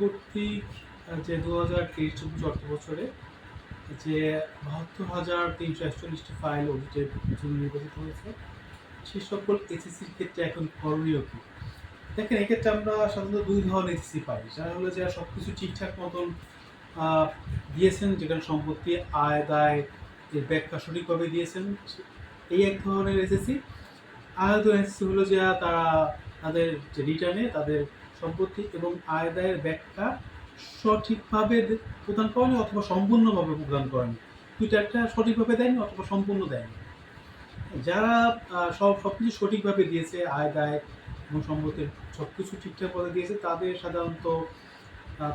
কর্তৃক যে ২০২৩-২৪ অর্থবছরে যে ৭২,৩৪১টি ফাইল অডিটের জন্য নির্বাচিত হয়েছে, সে সকল এসএসসির ক্ষেত্রে এখন করণীয় কি? দেখেন, এক্ষেত্রে আমরা সাধারণত ২ ধরনের এসএসসি পাই। যারা হলো যারা সবকিছু ঠিকঠাক মতন আ দিয়েছেন, যেখানে সম্পত্তি, আয়-দায় এর ব্যাখ্যা সঠিকভাবে দিয়েছেন, এই এক ধরনের এসএসসি। আরেক ধরনের এসএসসি হলো যে তারা তাদের যে রিটার্নে তাদের সম্পত্তি এবং আয়-দায়ের ব্যাখ্যা সঠিকভাবে প্রদান করেনি অথবা সম্পূর্ণভাবে প্রদান করেনি। ২ টা, একটা সঠিকভাবে দেয়নি অথবা সম্পূর্ণ দেয়নি। যারা সবকিছু সঠিকভাবে দিয়েছে, আয়-দায় এবং সম্পত্তির সবকিছু ঠিকঠাকভাবে দিয়েছে, তাদের সাধারণত আ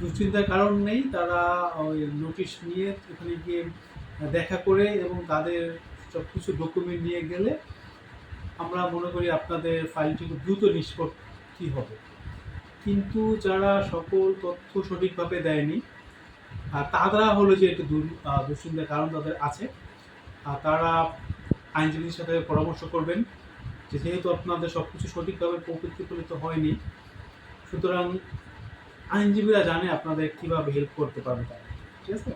দুশ্চিন্তার কারণ নেই। তারা ওই নোটিশ নিয়ে ওখানে গিয়ে দেখা করে এবং তাদের সবকিছু ডকুমেন্ট নিয়ে গেলে আমরা মনে করি আপনাদের ফাইলটি খুব দ্রুত নিষ্পত্তি হবে। কিন্তু যারা সকল তথ্য সঠিকভাবে দেয়নি, তারা হলো যে একটু দুশ্চিন্তার কারণ তাদের আছে। তারা আইনজীবীদের সাথে পরামর্শ করবেন যে যেহেতু আপনাদের সবকিছু সঠিকভাবে প্রতিফলিত হয়নি, সুতরাং আইনজীবীরা জানে আপনাদের কীভাবে হেল্প করতে পারবে তারা। ঠিক আছে?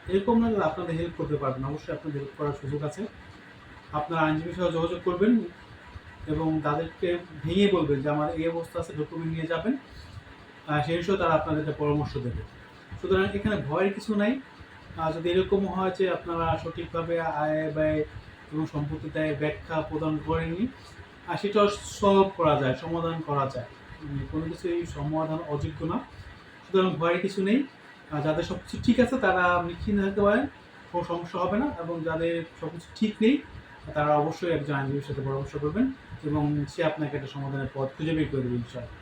এরকম না যে আপনাদের হেল্প করতে পারবেন, অবশ্যই আপনাদের হেল্প করার সুযোগ আছে। আপনারা আইনজীবীর সাথে যোগাযোগ করবেন এবং তাদেরকে ভেঙে বলবেন যে আমার এই অবস্থা আছে, ডকুমেন্ট নিয়ে যাবেন। সেই হিসেবে তারা আপনাদেরকে পরামর্শ দেবে। সুতরাং এখানে ভয়ের কিছু নাই। যদি এরকম হয় যে আপনারা সঠিকভাবে আয়-ব্যয় এবং সম্পত্তি দায়ের ব্যাখ্যা প্রদান করেননি, সেটাও সলভ করা যায়, সমাধান করা যায়। কোনো কিছুই সমাধান অযোগ্য না। সুতরাং ভয়ের কিছু নেই। যাদের সবকিছু ঠিক আছে তারা নিশ্চিন্তে থাকতে পারেন, কোনো সমস্যা হবে না। এবং যাদের সবকিছু ঠিক নেই, তারা অবশ্যই একজন আইনজীবীর সাথে পরামর্শ করবেন এবং সে আপনাকে একটা সমাধানের পথ খুঁজে বের করে দেবে ইনশাআল্লাহ।